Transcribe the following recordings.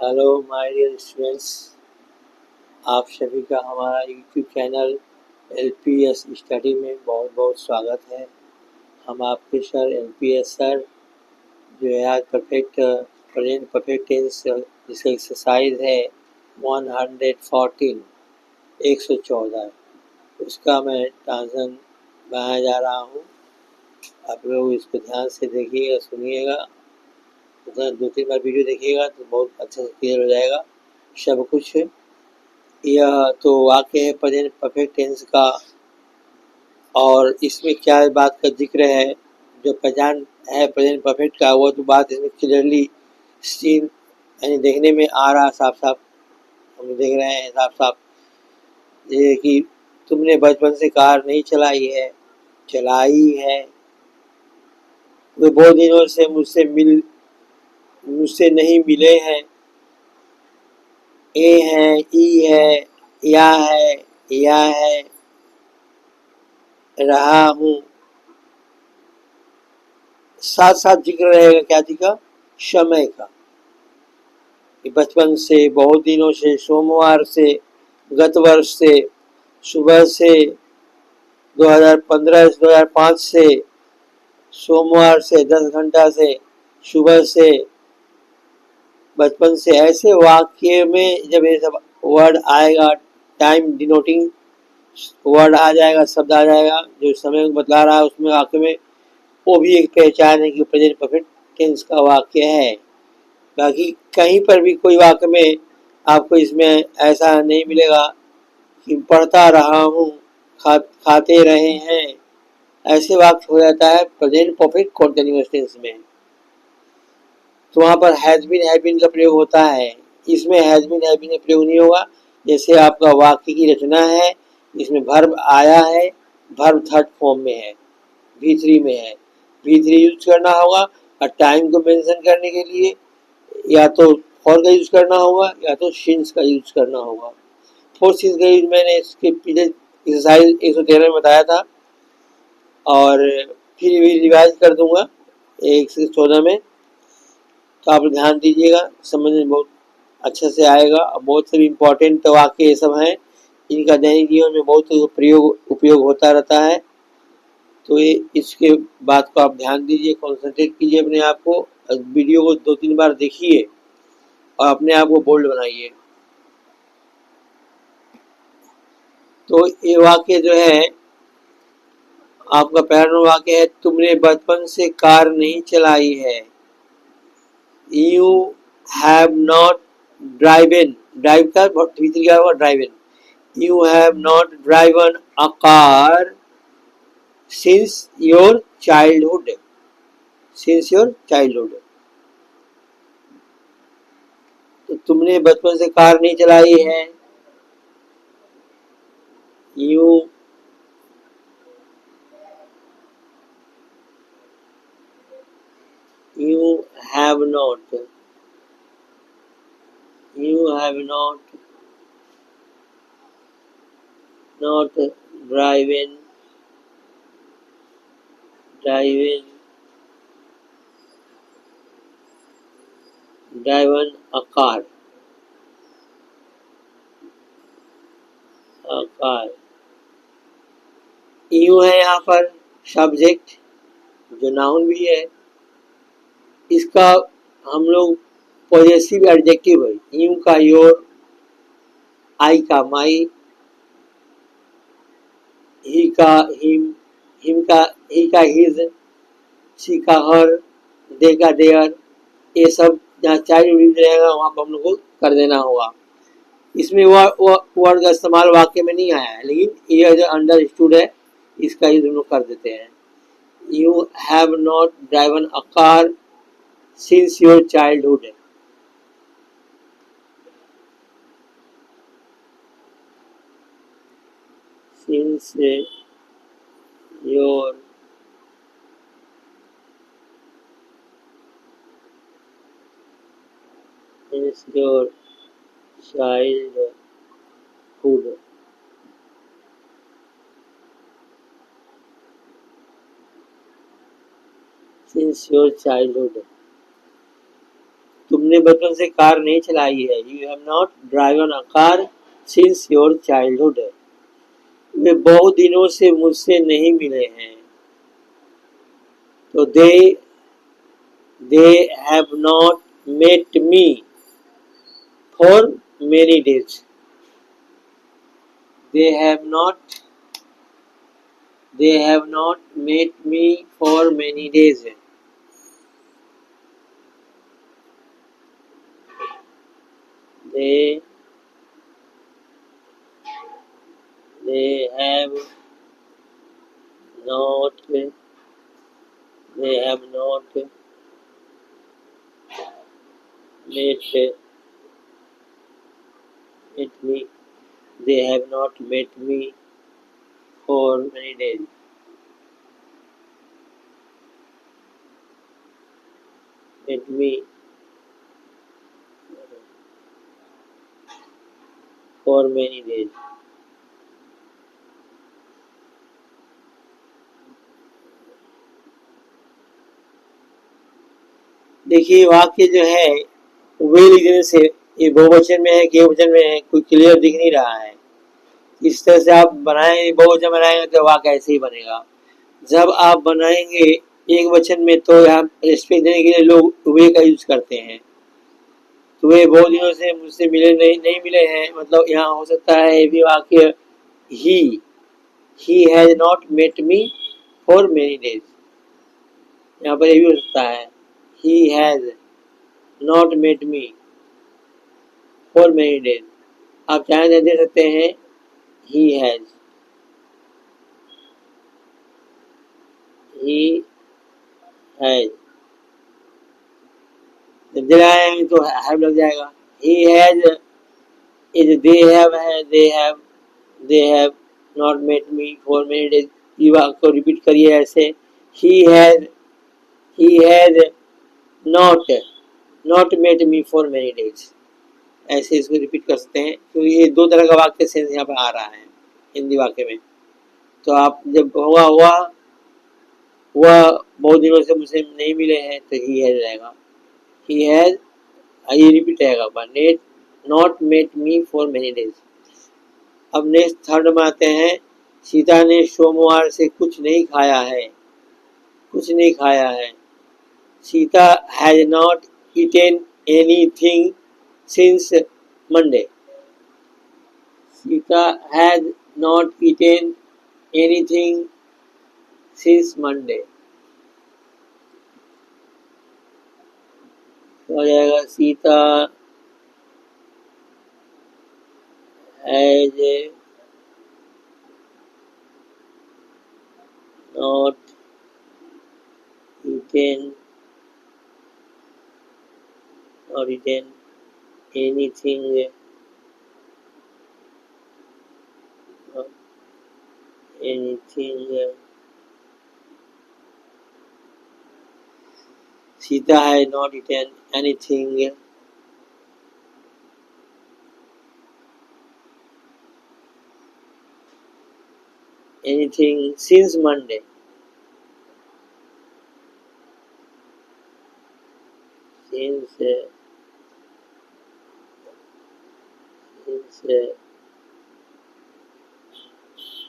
Hello my dear students, आप सभी का हमारा यूट्यूब चैनल एलपीएस स्टडी में बहुत बहुत स्वागत है। हम आपके सर एलपीएस सर जो है आज प्रेजेंट परफेक्ट टेंस जिसका एक्सरसाइज है 114 114 उसका मैं ट्रांसलेशन बनाया जा रहा हूँ। आप लोग इसको ध्यान से देखिएगा, सुनिएगा, दो तीन बार वीडियो देखिएगा तो बहुत अच्छे से क्लियर हो जाएगा सब कुछ। यह तो वाक्य है प्रेजेंट परफेक्ट टेंस का, और इसमें क्या बात का जिक्र है जो पहचान है प्रेजेंट परफेक्ट का, वो तो बात इसमें क्लियरली सीन यानी देखने में आ रहा साफ साफ, हम देख रहे हैं साफ साफ ये कि तुमने बचपन से कार नहीं चलाई है, चलाई है। वे बहुत दिनों से मुझसे नहीं मिले हैं। ए है, ई है, या है, रहा हूँ। साथ साथ जिक्र रहेगा क्या जी का, समय का। बचपन से, बहुत दिनों से, सोमवार से, गत वर्ष से, सुबह से, 2015 से 2005 से, सोमवार से, 10 घंटा से, सुबह से, बचपन से। ऐसे वाक्य में जब ये सब वर्ड आएगा, टाइम डिनोटिंग वर्ड आ जाएगा, शब्द आ जाएगा जो समय को बतला रहा है, उसमें वाक्य में वो भी एक पहचान है कि प्रेजेंट परफेक्ट टेंस का वाक्य है। बाकी कहीं पर भी कोई वाक्य में आपको इसमें ऐसा नहीं मिलेगा कि पढ़ता रहा हूँ, खाते रहे हैं। ऐसे वाक्य हो जाता है प्रेजेंट परफेक्ट कॉन्टिन्यूअस टेंस में, तो वहाँ पर हैज बीन का प्रयोग होता है। इसमें हैज बीन का प्रयोग नहीं होगा। जैसे आपका वाक्य की रचना है, इसमें वर्ब आया है, वर्ब थर्ड फॉर्म में है, V3 में है, V3 यूज करना होगा। और टाइम को मेंशन करने के लिए या तो फॉर का यूज करना होगा या तो सिंस का यूज करना होगा। फोर सिंस का यूज मैंने इसके पीछे एक्सरसाइज 113 में बताया था, और फिर भी रिवाइज कर दूंगा 114 में, तो आप ध्यान दीजिएगा, समझ में बहुत अच्छे से आएगा। बहुत से इम्पोर्टेंट वाक्य ये सब हैं, इनका दैनिक जीवन में बहुत उपयोग होता रहता है। तो ये इसके बात को आप ध्यान दीजिए, कॉन्सेंट्रेट कीजिए अपने आप को, वीडियो को 2-3 बार देखिए और अपने आप को बोल्ड बनाइए। तो ये वाक्य जो है आपका पहला वाक्य है, तुमने बचपन से कार नहीं चलाई है। You have not driven, drive का भीतर क्या होगा, driven. You have not driven a car since your childhood, since your childhood. तो तुमने बचपन से कार नहीं चलाई है। You you have not not driven a car, you है यहाँ पर सब्जेक्ट जो नाउन भी है, इसका हम लोग पॉजेसिव एडजेक्टिव है। यू का योर, आई का माई, ही का हिम, ही का हिज, सी का हर, दे का देयर। ये सब जहाँ चाइल्ड रहेगा वहाँ पर हम लोग को कर देना होगा। इसमें वर्ड का इस्तेमाल वाक्य में नहीं आया है, लेकिन ये जो अंडरस्टूड है इसका यूज हम लोग कर देते हैं। You have not driven a car since your childhood. Since your childhood. Since your childhood, तुमने बचपन से कार नहीं चलाई है। You have not driven a car since your childhood. वे बहुत दिनों से मुझसे नहीं मिले हैं। तो they have not met me for many days. They have not met me for many days. They have not met me. They have not met me for many days. Met me for many days. देखिए वाक्य जो है वे लिखने से ये बहुवचन में है कि एकवचन में है, कोई क्लियर दिख नहीं रहा है। इस तरह से आप बनाएंगे, बहुवचन बनाएंगे तो वाक्य ऐसे ही बनेगा। जब आप बनाएंगे एक वचन में तो यहाँ रेस्पेक्ट देने के लिए लोग वे का यूज करते हैं। तो वे बहुत दिनों से मुझसे मिले नहीं मिले हैं, मतलब यहाँ हो सकता है भी वाक्य he has not met me for many days. यहाँ पर ये भी हो सकता है he has not met me for many days. आप चाहे दे सकते हैं ही हैज जब दे आएंगे तो हैव लग जाएगा। He has is they have not met me for many days. ये वाक्य को रिपीट करिए ऐसे he has not met me for many days. ऐसे इसको रिपीट कर सकते हैं क्योंकि ये दो तरह का वाक्य सेंस यहाँ पर आ रहा है हिंदी वाक्य में। तो आप जब हुआ बहुत दिनों से मुझसे नहीं मिले हैं तो ही हैज रहेगा। ही हैज ये रिपीट रहेगा not met me for many days. अब नेक्स्ट थर्ड में आते हैं। सीता ने सोमवार से कुछ नहीं खाया है। Sita has not eaten anything since Monday. Sita has not eaten anything since Monday. हो जाएगा Sita has not eaten anything Sita has not eaten anything since Monday.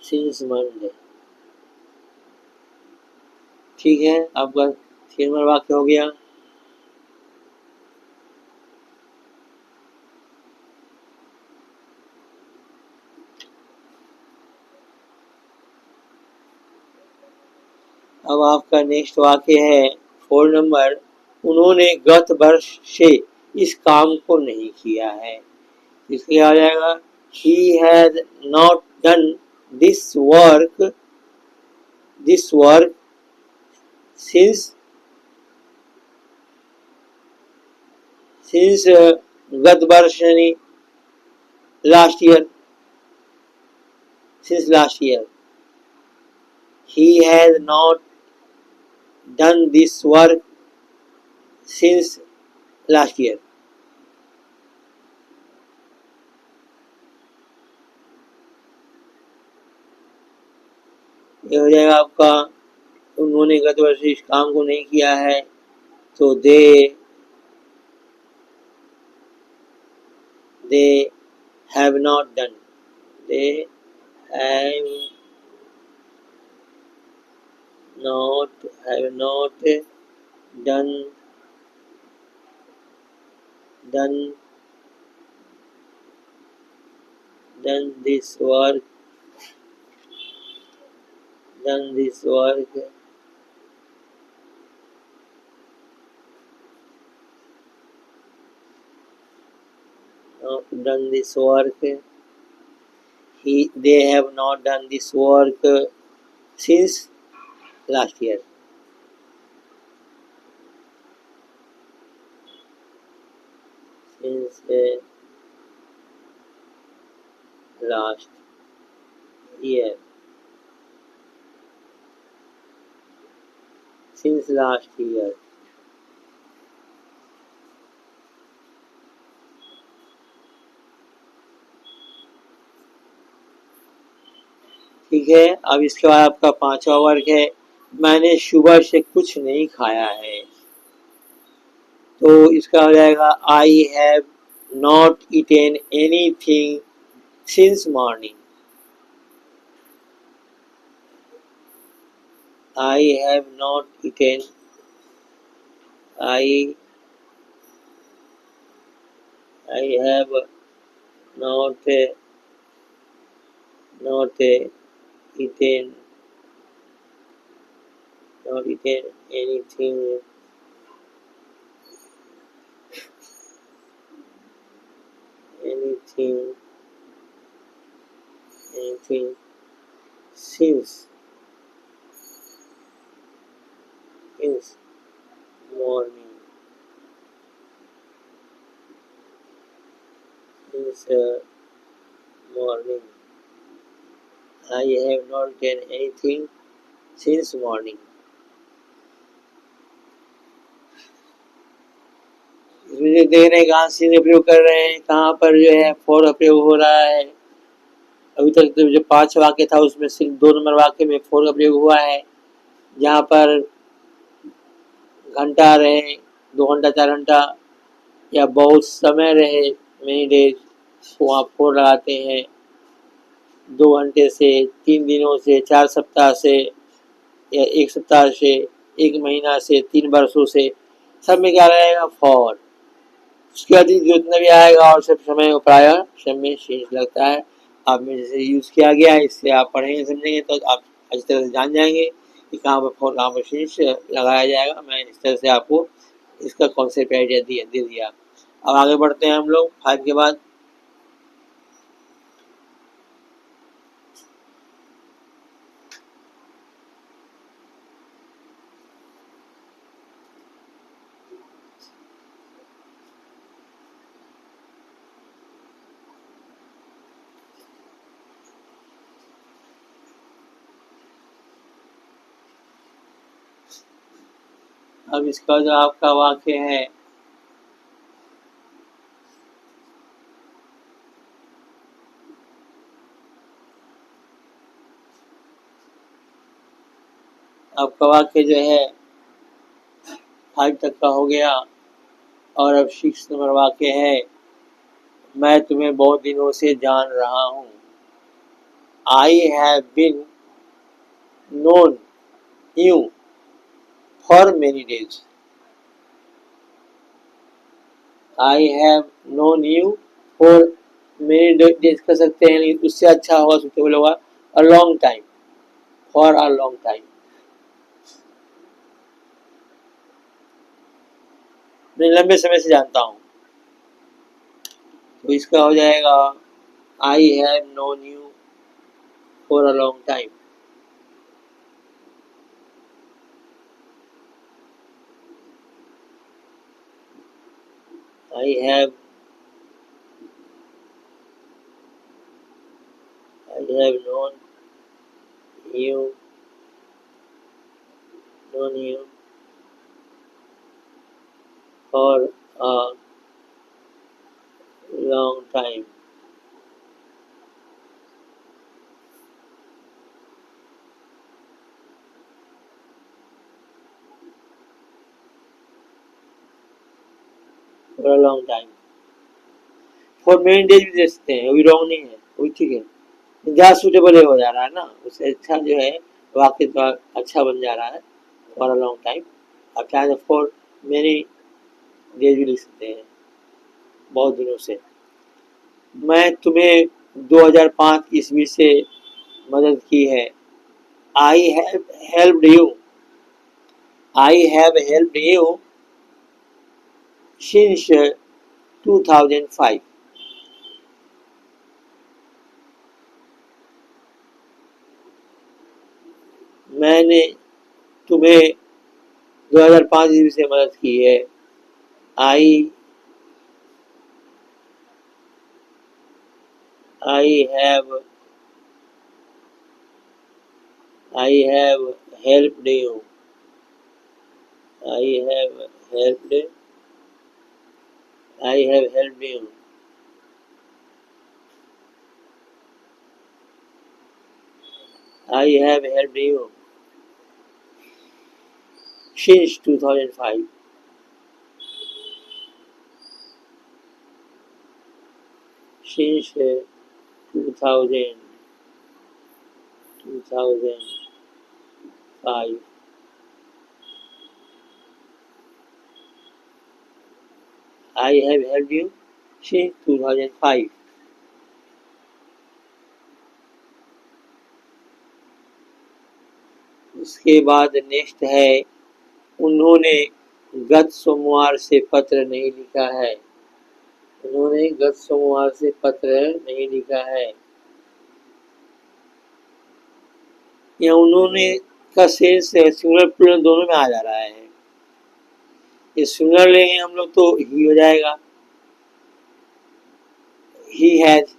Since Monday. ठीक है, आपका 3 नंबर वाक्य हो गया। अब आपका नेक्स्ट वाक्य है 4 नंबर। उन्होंने गत वर्ष से इस काम को नहीं किया है। इसलिए आ जाएगा he has not done this work since गत वर्ष यानी last year, since last year. He has not done this work since last year. ये हो जाएगा आपका उन्होंने गत वर्ष इस काम को नहीं किया है। तो दे they have not done. They have not done done this work done this work not done this work they have not done this work since last year. Since last year. Since last year. ठीक है, अब इसके बाद आपका पांचवा वर्ग है, मैंने सुबह से कुछ नहीं खाया है। तो इसका हो जाएगा I have not eaten anything since morning. I have not eaten I have not eaten anything since morning. Since morning. I have not done anything since morning. इसमें जो देख रहे हैं कहाँ से प्रयोग कर रहे हैं, कहाँ पर जो है फॉर का प्रयोग हो रहा है। अभी तक तो जो 5 वाक्य था उसमें सिर्फ 2 नंबर वाक्य में फॉर का प्रयोग हुआ है। जहाँ पर घंटा रहे, 2 घंटा 4 घंटा या बहुत समय रहे, मेनी डेज, वहाँ फॉर लगाते हैं। 2 घंटे से, 3 दिनों से, 4 सप्ताह से या 1 सप्ताह से, 1 महीना से, 3 वर्षों से, सब में क्या रहेगा फॉर। उसके अधिक जितना भी आएगा और सब समय प्राय समय शेष लगता है। आप में जैसे यूज किया गया है, इससे आप पढ़ेंगे समझेंगे तो आप अच्छी तरह से जान जाएंगे कि कहाँ पर फॉर कहाँ पर शेष लगाया जाएगा। मैं इस तरह से आपको इसका कॉन्सेप्ट आइडिया दे दिया। अब आगे बढ़ते हैं हम लोग 5 के बाद। अब इसका जो आपका वाक्य है, आपका वाक्य जो है 5 तक का हो गया और अब 6 नंबर वाक्य है, मैं तुम्हें बहुत दिनों से जान रहा हूँ। I have been known you for many days. I have known you for many days कर सकते हैं, लेकिन उससे अच्छा होगा, सुटेबल होगा a long time, for a long time। मैं लंबे समय से जानता हूँ, तो इसका हो जाएगा I have known you for a long time। I have known you for a long time। For a long time। For many days भी दे सकते हैं, वो भी रॉन्ग नहीं है, वो भी ठीक है। ज़्यादा सूटेबल हो जा रहा है ना, उससे अच्छा जो है वाक्य तो अच्छा बन जा रहा है। फॉर अ लॉन्ग टाइम, आप चाहे तो फॉर मेनी डेज भी लिख सकते हैं, बहुत दिनों से। मैं तुम्हें 2005 ईस्वी से मदद की है। I have helped you, I have helped you since 2005। मैंने तुम्हें 2005 ईस्वी से मदद की है। I have helped you, I have helped you I have helped you since 2005. Since 2000, 2005. I have helped you since 2005. इसके बाद नेक्स्ट है, उन्होंने गत सोमवार से पत्र नहीं लिखा है। उन्होंने गत सोमवार से पत्र नहीं लिखा है। या उन्होंने का सेंस सिंगुलर प्लूरल दोनों में आ जा रहा है। ये सिंगुलर लेंगे हम लोग तो ही हो जाएगा, ही हैज।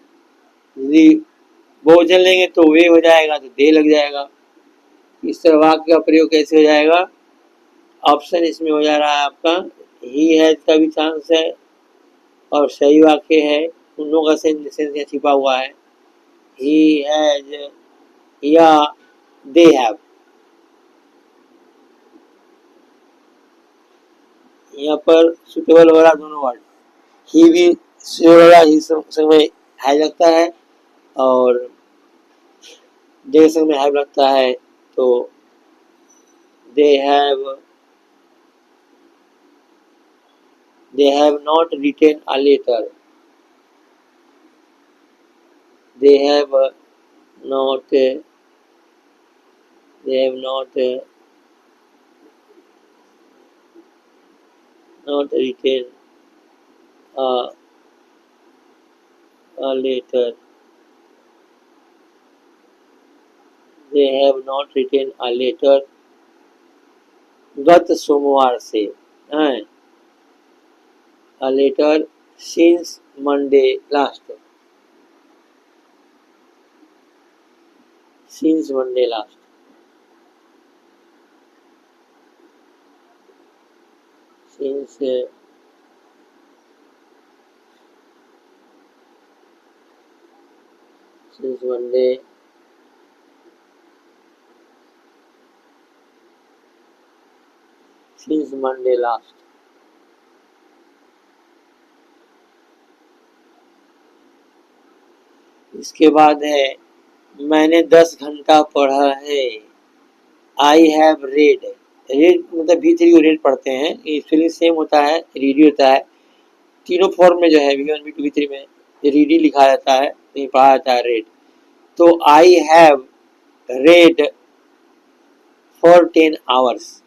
यदि बहुवचन लेंगे तो वे हो जाएगा, तो दे लग जाएगा। इस तरह वाक्य का प्रयोग कैसे हो जाएगा? ऑप्शन इसमें हो जा रहा है आपका, ही हैज का भी चांस है और सही वाक्य है। उन लोगों का सेंस यहाँ छिपा हुआ है, ही हैज या दे हैव। यहाँ पर सुटेबल हो रहा दोनों वर्ड, ही भी सुटेबल हो रहा, ही समय हैज लगता है और दे समय हैव लगता है, तो they have not written a letter. They have not written a letter. They have not written a letter गत सोमवार से, a letter since Monday last. Since Monday last. Since Monday since Monday last. इसके बाद है, मैंने 10 घंटा पढ़ा है। I have read. रेड मतलब V3 को रेड पढ़ते हैं, स्पेलिंग सेम होता है, रीडी होता है। तीनों फॉर्म में जो है V1, V2, V3 में रीडी लिखा जाता है, नहीं पढ़ा जाता है रेड। तो I have read for 10 hours.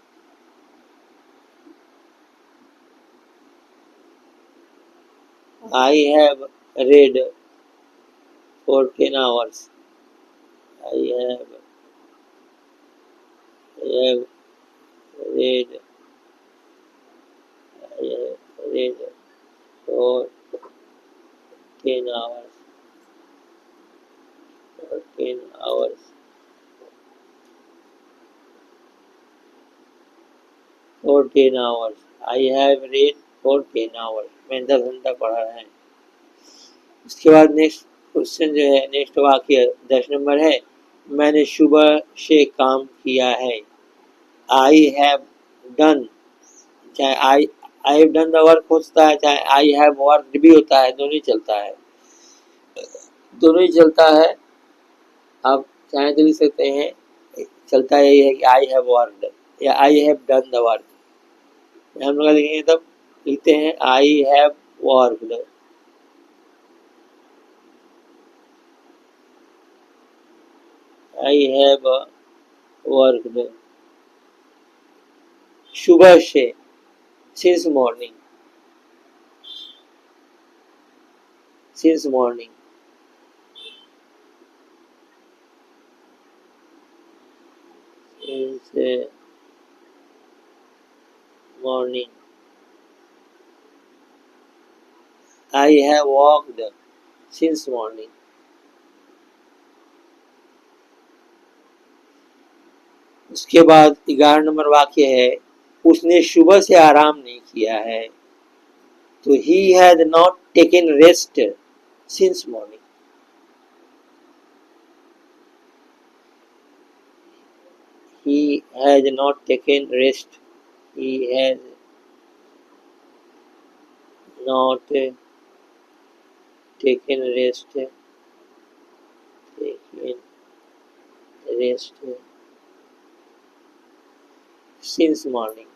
I have read for 10 hours. I have read for 10 hours. For 10 hours. For 10 hours. I have read for 10 hours. मैं 10 घंटा पढ़ा है। उसके बाद नेक्स्ट क्वेश्चन जो है, नेक्स्ट वाक्य 10 नंबर है, मैंने सुबह से काम किया है। आई हैव डन, चाहे I have done the work हो सकता है, चाहे आई हैव वर्क भी होता है, दोनों ही चलता है, दोनों ही चलता है। आप चाहे तो लिख सकते हैं, चलता यही है कि आई हैव वर्कड या I have done the work. हम लोग लिखेंगे तब लिखते हैं I have worked. I have worked सुबह से, since morning, since morning. Since morning. I have walked since morning. उसके बाद 11 नंबर वाक्य है, उसने सुबह से आराम नहीं किया है, तो he has not taken rest since morning. He has not taken rest. He has not taken rest. Taken rest since morning.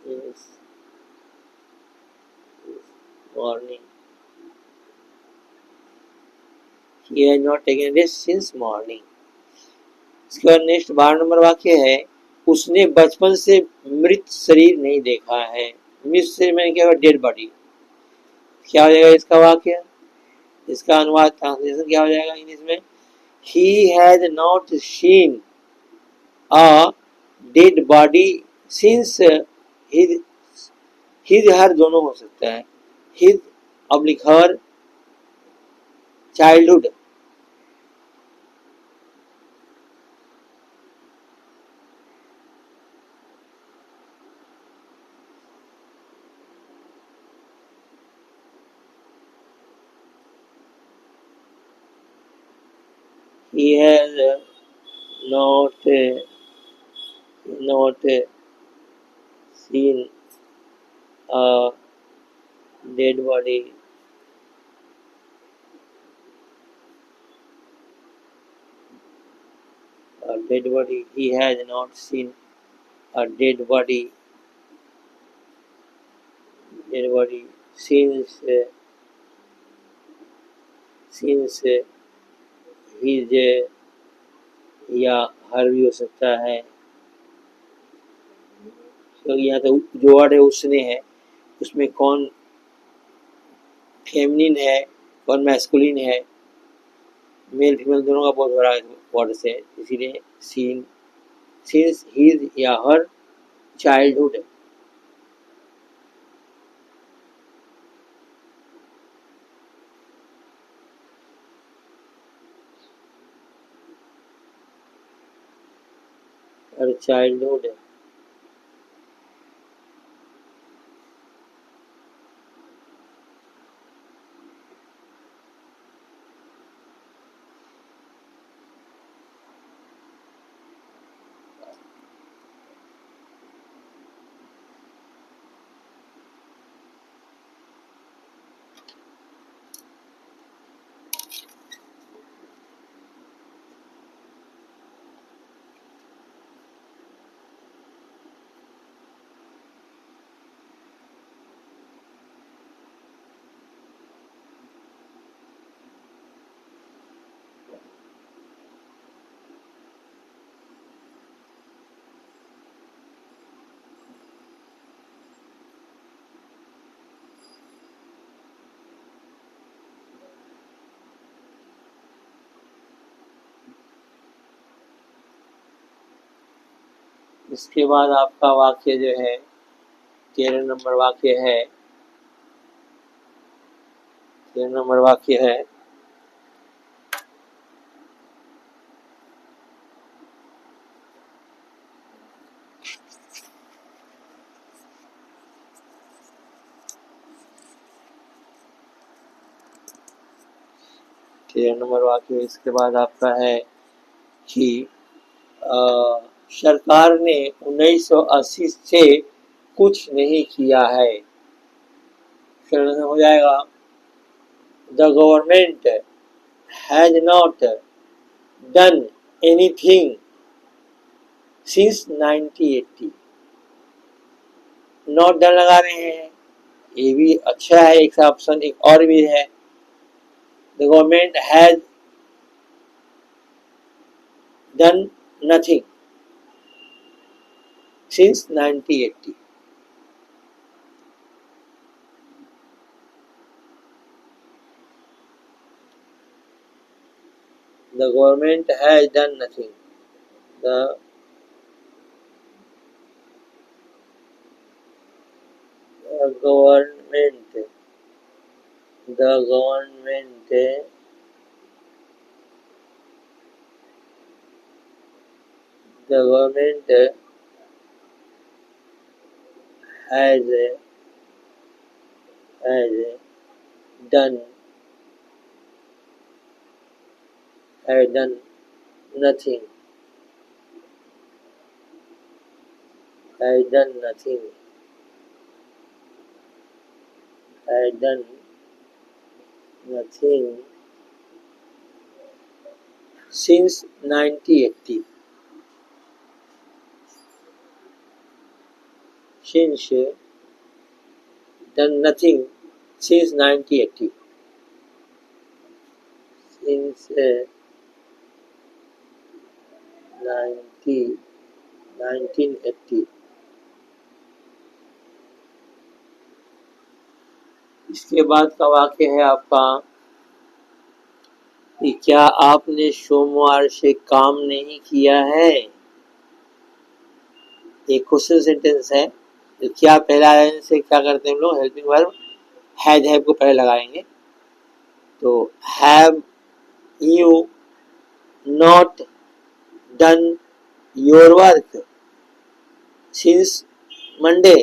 Yes, morning. He has not taken rest since morning. इसके बाद नेक्स्ट 12 नंबर वाक्य है, उसने बचपन से मृत शरीर नहीं देखा है। मृत शरीर मैंने क्या, डेड बॉडी। क्या हो जाएगा इसका वाक्य, इसका अनुवाद ट्रांसलेशन क्या हो जाएगा इंग्लिश में, he has not seen a dead body since his, हर दोनों हो सकता है, his oblique her childhood. he has not seen a dead body he has not seen a dead body since his या हर भी हो सकता है, क्योंकि यहाँ तो जो वर्ड है उसने है, उसमें कौन फेमिनिन है कौन मैस्कुलिन है, मेल फीमेल दोनों का बहुत बड़ा वर्ड है, इसीलिए सीन सिंस हिज या हर चाइल्डहुड। Her childhood. इसके बाद आपका वाक्य जो है 13 नंबर वाक्य है, 13 नंबर वाक्य है, इसके बाद आपका है कि सरकार ने 1980 से कुछ नहीं किया है। हो जाएगा the government has not done anything since 1980। Not done लगा रहे हैं, ये भी अच्छा है। एक ऑप्शन एक और भी है, the government has done nothing since 1980। The government has done nothing. The government, the government, the government has done has done nothing. Has done nothing. Has done nothing since 1980. Since done nothing since 1980. Since 1980. इसके बाद का वाक्य है आपका कि क्या आपने सोमवार से काम नहीं किया है। एक क्वेश्चन सेंटेंस है, तो क्या पहला से क्या करते हैं हम लोग, हेल्पिंग वर्ब हैव को पहले लगाएंगे। तो have you not done your work since Monday.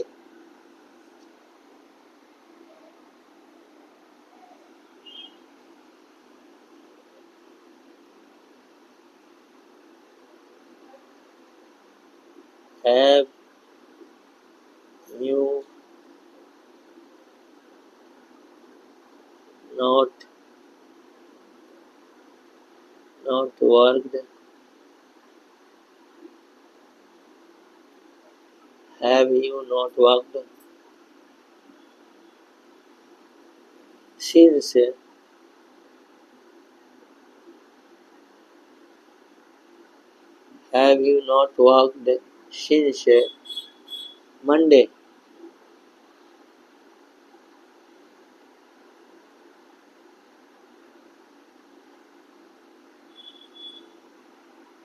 Have you not worked, have you not worked since have you not worked since Monday?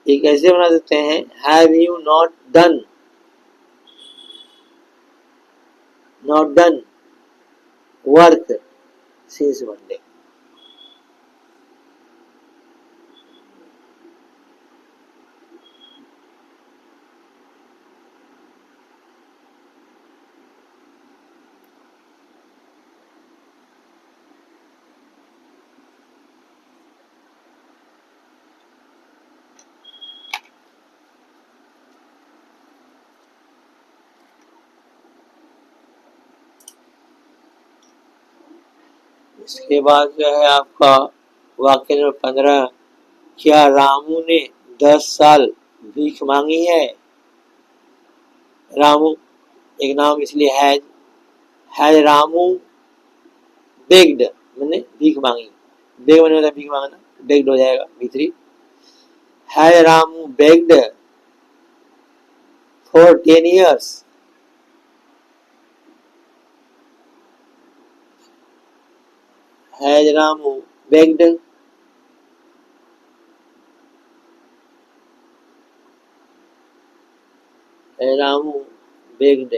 ये कैसे बना सकते हैं, have you not done work since Monday। इसके बाद जो है आपका वाक्य नंबर 15, क्या रामू ने 10 साल भीख मांगी है। रामू एक नाम इसलिए हैज रामू बेग्ड मैंने भीख मांगी, बेग मैंने होता भीख मांगना, बेग्ड हो जाएगा भीतरी। Has Ramu bagged for 10 years। Has Ramu bagged Ramu bagged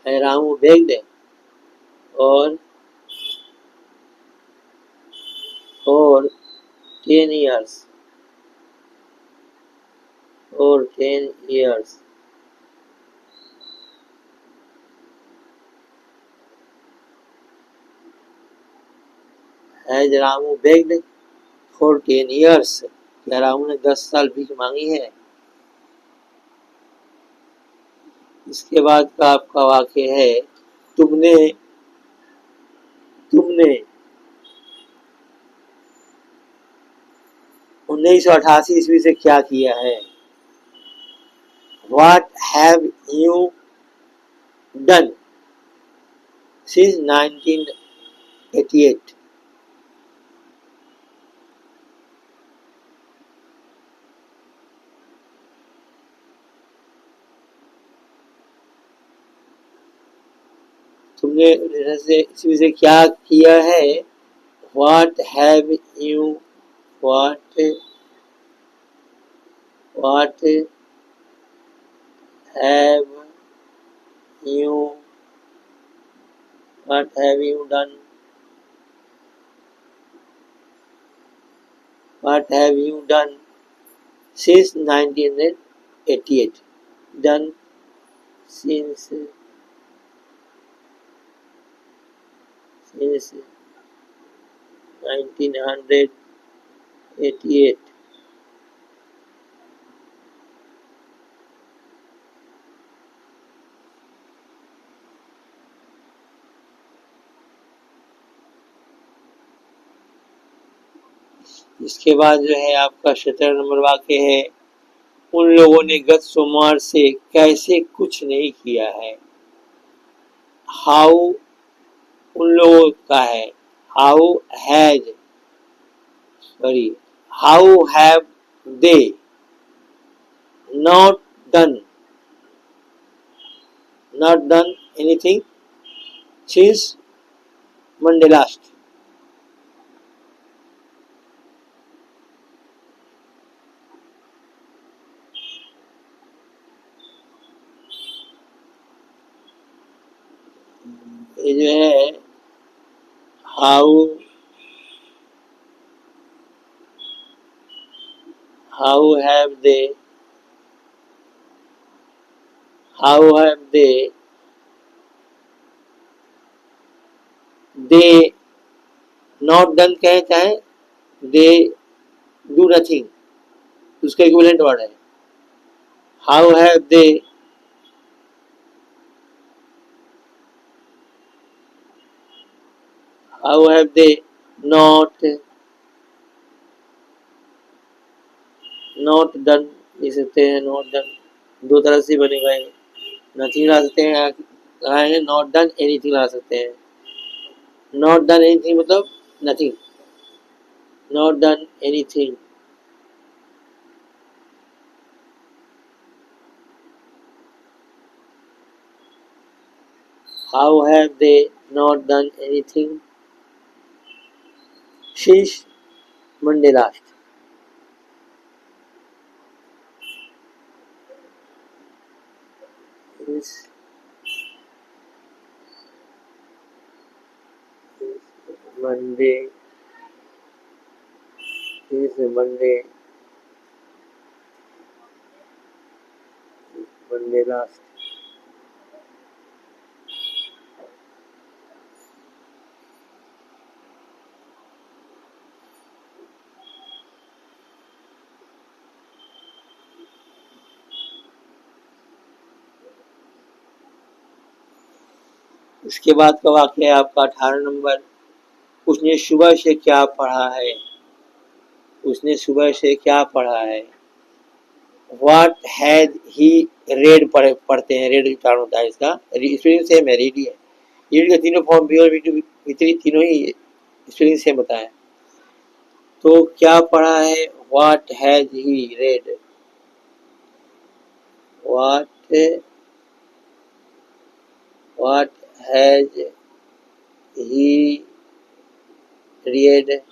Ramu bagged और 10 years और 10 years। Has Ramu bagged for 10 years, क्या राहुल ने 10 साल भीख मांगी है। इसके बाद का आपका वाक्य है, तुमने तुमने 1988 ईस्वी से क्या किया है। What have you done since 1988? तुमने ईस्वी से क्या किया है। What have you what what have you what have you done what have you done since 1988? Done since 1988. इसके बाद जो है आपका 17 नंबर वाक्य है, उन लोगों ने गत सोमवार से कैसे कुछ नहीं किया है। हाउ उन लोगों का है, how has sorry how have they not done anything since Monday last. ये जो है how have they not done कहे चाहे दे डू नथिंग, उसका इक्विवेलेंट वर्ड है। How have they not done लिख सकते हैं। नॉट डन दो तरह से बनेगा, नथिंग ला सकते हैं, नॉट डन एनीथिंग ला सकते हैं। नॉट डन एनीथिंग मतलब nothing, not done anything. How have they not done anything since Monday last? Monday last। उसके बाद का वाक्य है आपका 18 नंबर, उसने सुबह से क्या पढ़ा है। उसने सुबह से क्या पढ़ा है। What has he read पढ़ते हैं, रेड उच्चारण होता है इसका, स्पेलिंग सेम है, रीड ही है। रीड के तीनों फॉर्म भी और भितरी तीनों ही स्पेलिंग सेम होता है। तो क्या पढ़ा है, What has he read? What has he read?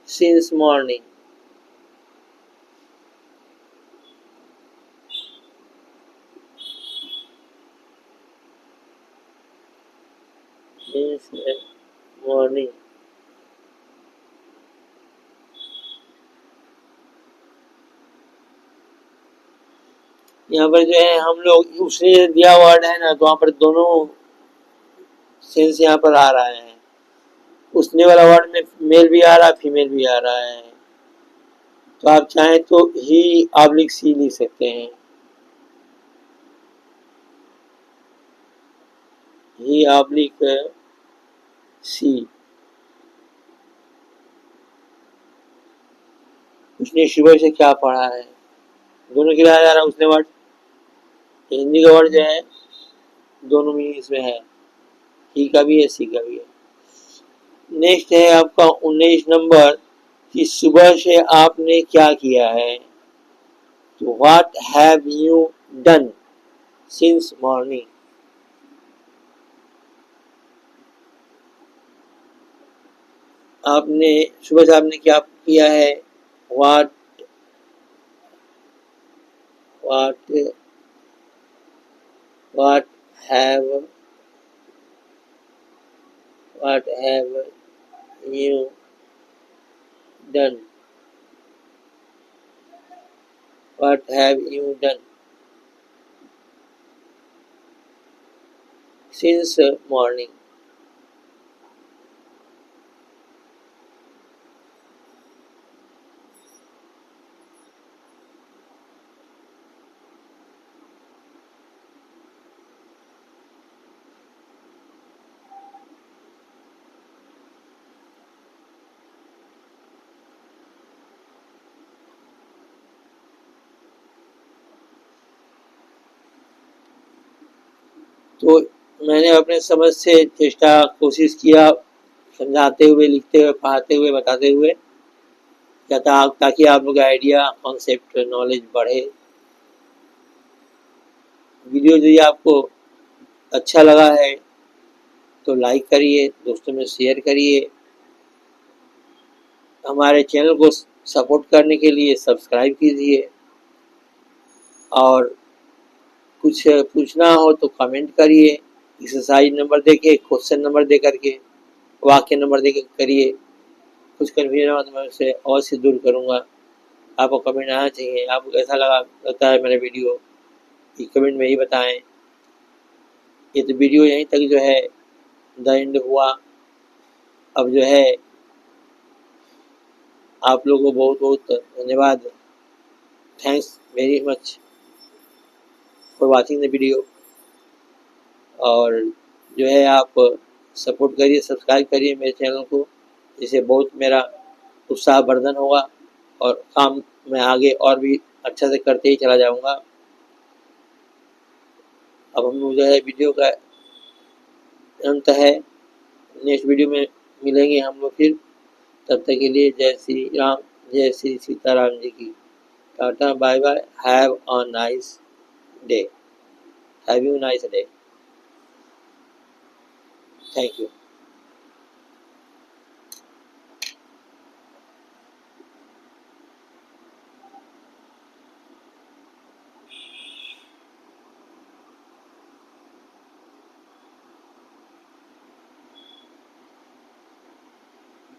Since morning. Since morning. यहाँ पर जो है हम लोग उसने दिया वर्ड है ना, तो वहाँ पर दोनों सेंस यहाँ पर आ रहा है। उसने वाला वर्ड में मेल भी आ रहा है, फीमेल भी आ रहा है। तो आप चाहें तो ही ऑब्लिक सी लिख सकते हैं। ही ऑब्लिक सी। उसने सुबह से क्या पढ़ा है, दोनों के लिए आ जा रहा है उसने वर्ड। हिंदी का वर्ड जो है दोनों मीनिंग इसमें है, ही का भी है, सी का भी है। नेक्स्ट है आपका 19 नंबर कि सुबह से आपने क्या किया है। तो what have you done since morning. आपने सुबह से आपने क्या किया है। What what what have you done. What have you done since morning. तो मैंने अपने समझ से चेष्टा कोशिश किया, समझाते हुए, लिखते हुए, पढ़ाते हुए, बताते हुए, ताकि आप लोग आइडिया, कॉन्सेप्ट, नॉलेज बढ़े। वीडियो यदि आपको अच्छा लगा है तो लाइक करिए, दोस्तों में शेयर करिए। हमारे चैनल को सपोर्ट करने के लिए सब्सक्राइब कीजिए, और कुछ पूछना हो तो कमेंट करिए। एक्सरसाइज नंबर दे के, क्वेश्चन नंबर दे करके, वाक्य नंबर दे के करिए। कुछ कन्फ्यूजन हो तो मैं उसे अवश्य दूर करूँगा। आपको कमेंट आना चाहिए, आपको कैसा लगता है मेरा वीडियो, ये कमेंट में ही बताएं। ये तो वीडियो यहीं तक जो है द एंड हुआ। अब जो है आप लोगों को बहुत बहुत धन्यवाद। Thanks very much for watching the video. और जो है आप सपोर्ट करिए, सब्सक्राइब करिए मेरे चैनल को, जिससे बहुत मेरा उत्साहवर्धन होगा और काम मैं आगे और भी अच्छा से करते ही चला जाऊंगा। अब हम लोग जो है वीडियो का अंत है, नेक्स्ट वीडियो में मिलेंगे हम लोग फिर। तब तक के लिए जय श्री राम, जय श्री सीताराम जी की। Tata bye bye, have a nice day, have you nice day, thank you.